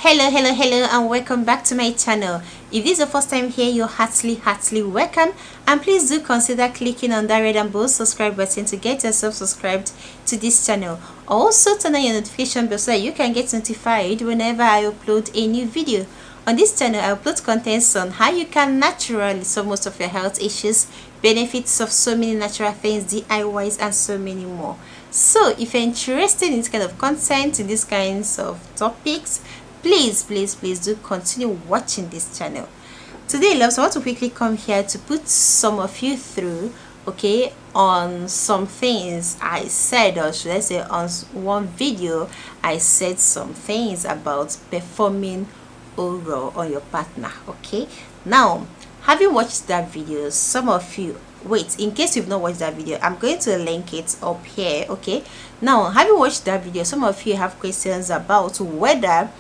Hello, and welcome back to my channel. If this is the first time here, you're heartily welcome, and please do consider clicking on that red and blue subscribe button to get yourself subscribed to this channel. Also turn on your notification bell so that you can get notified whenever I upload a new video. On this channel, I upload contents on how you can naturally solve most of your health issues, benefits of so many natural things, DIYs, and so many more. So if you're interested in this kind of content, in these kinds of topics, please do continue watching this channel. Today, loves, I want to quickly come here to put some of you through, okay, on some things I said, or should I say on one video I said some things about performing oral on your partner. Okay, now having watched that video, some of you, wait, in case you've not watched that video, I'm going to link it up here. Okay, now having watched that video, some of you have questions about whether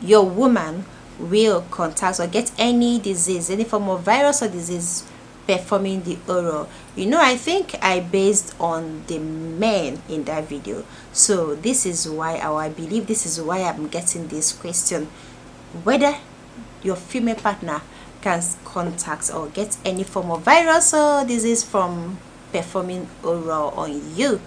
your woman will contact or get any disease, any form of virus or disease performing the oral. You know, I think I based on the men in that video, so this is why, or I believe this is why I'm getting this question, whether your female partner can contact or get any form of virus or disease from performing oral on you.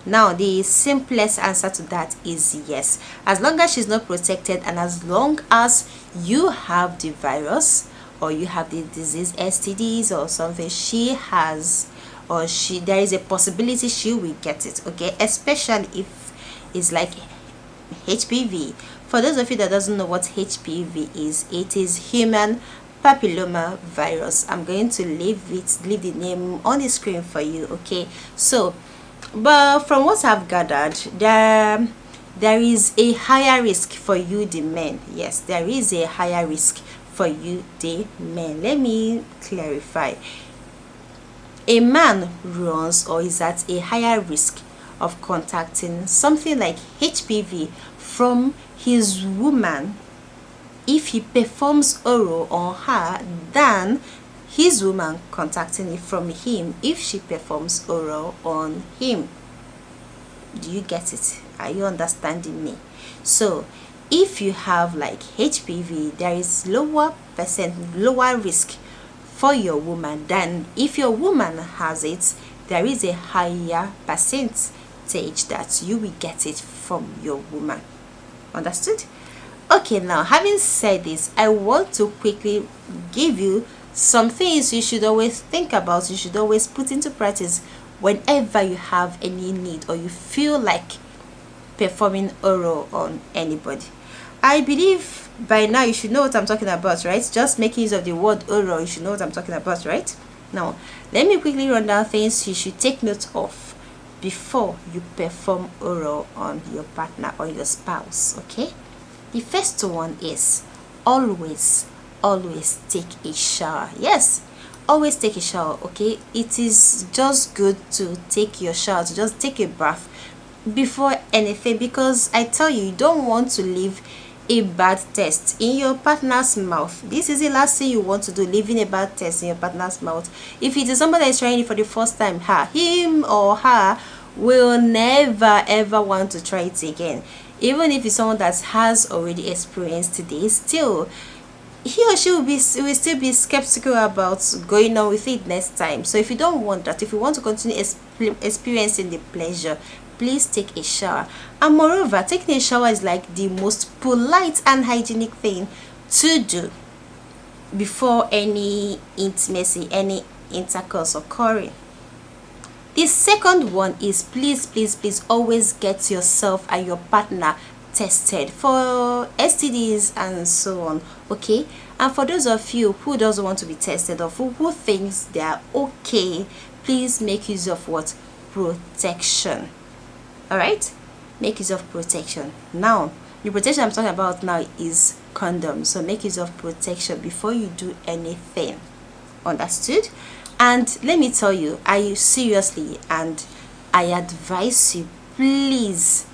Now, the simplest answer to that is yes. As long as she's not protected, and as long as you have the virus or you have the disease, STDs or something, she has, or there is a possibility she will get it. Okay, especially if it's like HPV. For those of you that doesn't know what HPV is, it is human papilloma virus. I'm going to leave the name on the screen for you. Okay, so but from what I've gathered, there is a higher risk for you, the men. Yes, there is a higher risk for you, the men. Let me clarify. A man runs or is at a higher risk of contacting something like HPV from his woman if he performs oral on her than his woman contacting it from him if she performs oral on him. Do you get it? Are you understanding me? So if you have like HPV, there is lower risk for your woman than if your woman has it. There is a higher percentage that you will get it from your woman. Understood? Okay, now having said this, I want to quickly give you some things you should always think about, you should always put into practice whenever you have any need or you feel like performing oral on anybody. I believe by now you should know what I'm talking about, right? Just making use of the word oral, you should know what I'm talking about, right? Now let me quickly run down things you should take note of before you perform oral on your partner or your spouse. Okay, the first one is always take a shower. Yes, always take a shower. Okay, it is just good to take your shower, to just take a bath before anything, because I tell you, you don't want to leave a bad taste in your partner's mouth. This is the last thing you want to do, leaving a bad taste in your partner's mouth. If it is somebody that is trying it for the first time, him or her will never ever want to try it again. Even if it's someone that has already experienced this, still he or she will still be skeptical about going on with it next time. So if you don't want that, if you want to continue experiencing the pleasure, please take a shower. And moreover, taking a shower is like the most polite and hygienic thing to do before any intimacy, any intercourse occurring. The second one is please always get yourself and your partner tested for STDs and so on. Okay, and for those of you who doesn't want to be tested, or who thinks they are okay, please make use of what? Protection. All right, make use of protection. Now the protection I'm talking about now is condom, so make use of protection before you do anything. Understood? And let me tell you, I seriously and I advise you, please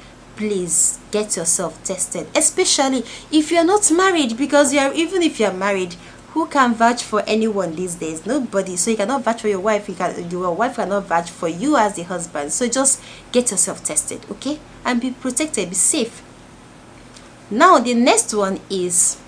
get yourself tested, especially if you're not married, because even if you're married, who can vouch for anyone these days? Nobody. So you cannot vouch for your wife, your wife cannot vouch for you as the husband. So just get yourself tested, okay, and be protected, be safe. Now the next one is,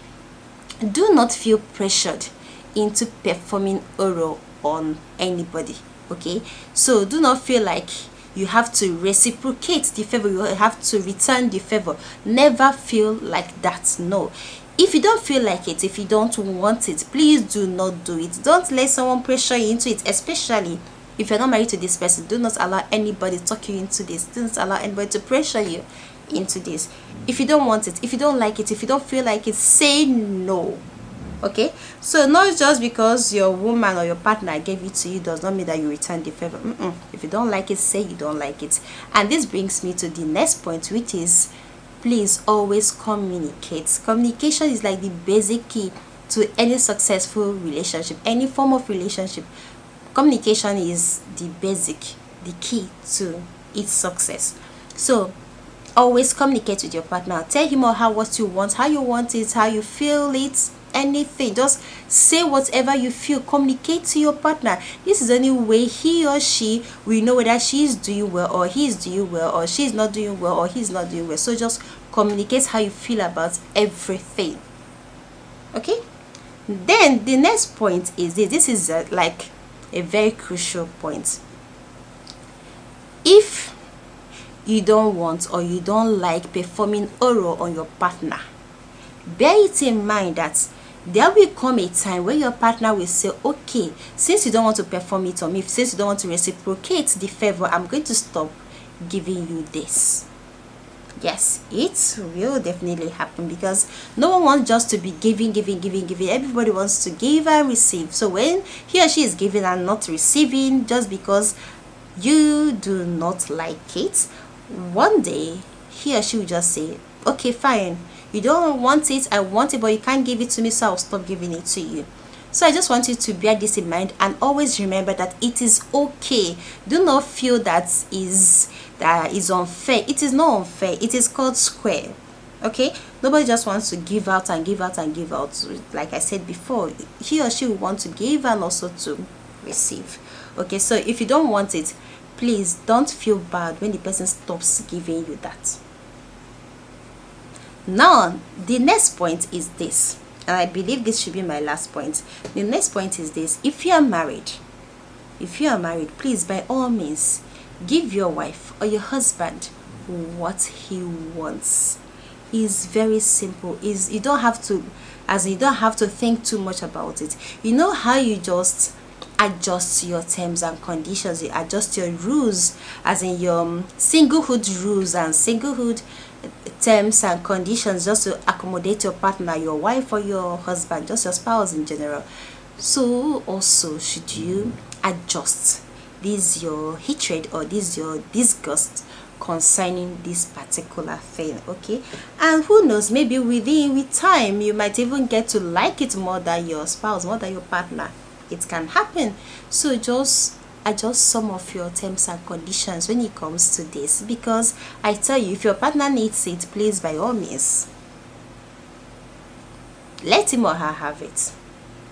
do not feel pressured into performing oral on anybody. Okay, so do not feel like you have to reciprocate the favor, you have to return the favor. Never feel like that. No, if you don't feel like it, if you don't want it, please do not do it. Don't let someone pressure you into it, especially if you're not married to this person. Do not allow anybody to talk you into this. Do not allow anybody to pressure you into this. If you don't want it, if you don't like it, if you don't feel like it, say no. Okay, so not just because your woman or your partner gave it to you does not mean that you return the favor. If you don't like it, say you don't like it. And this brings me to the next point, which is, please always communicate. Communication is like the basic key to any successful relationship, any form of relationship. Communication is the basic, the key to its success. So always communicate with your partner. Tell him or her what you want, how you want it, how you feel it, anything. Just say whatever you feel. Communicate to your partner. This is the only way he or she will know whether she is doing well or he is doing well, or she is not doing well or he's not doing well. So just communicate how you feel about everything. Okay, then the next point is this is like a very crucial point. If you don't want or you don't like performing oral on your partner, bear it in mind that there will come a time where your partner will say, okay, since you don't want to perform it on me, since you don't want to reciprocate the favor, I'm going to stop giving you this. Yes, it will definitely happen, because no one wants just to be giving. Everybody wants to give and receive. So when he or she is giving and not receiving just because you do not like it, one day he or she will just say, okay, fine, you don't want it, I want it, but you can't give it to me, so I'll stop giving it to you. So I just want you to bear this in mind and always remember that it is okay. Do not feel that is unfair. It is not unfair. It is called square. Okay, nobody just wants to give out and give out and give out. Like I said before, he or she will want to give and also to receive. Okay, so if you don't want it, please don't feel bad when the person stops giving you that. Now the next point is this, and I believe this should be my last point. The next point is this: if you are married, please, by all means, give your wife or your husband what he wants. It's very simple. You don't have to think too much about it. You know how you just adjust your terms and conditions, you adjust your rules, as in your singlehood rules and singlehood terms and conditions, just to accommodate your partner, your wife or your husband, just your spouse in general. So also should you adjust this your hatred or this your disgust concerning this particular thing. Okay, and who knows, maybe with time you might even get to like it more than your spouse, more than your partner. It can happen. So just adjust some of your terms and conditions when it comes to this, because I tell you, if your partner needs it, please, by all means, let him or her have it.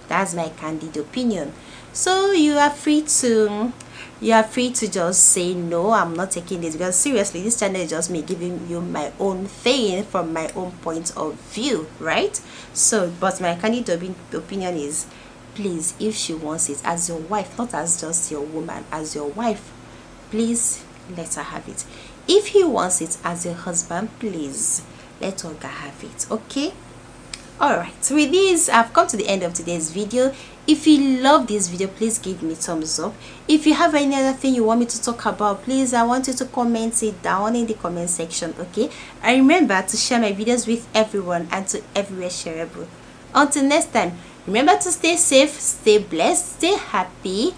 That's my candid opinion. So you are free to just say no, I'm not taking this, because seriously, this channel is just me giving you my own thing from my own point of view, right? So but my candid opinion is, please, if she wants it as your wife, not as just your woman, as your wife, please let her have it. If he wants it as your husband, please let Olga have it. Okay, all right, so with this, I've come to the end of today's video. If you love this video, please give me thumbs up. If you have any other thing you want me to talk about, please, I want you to comment it down in the comment section. Okay, and remember to share my videos with everyone and to everywhere shareable. Until next time, remember to stay safe, stay blessed, stay happy,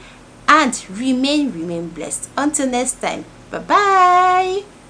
and remain blessed. Until next time, bye bye.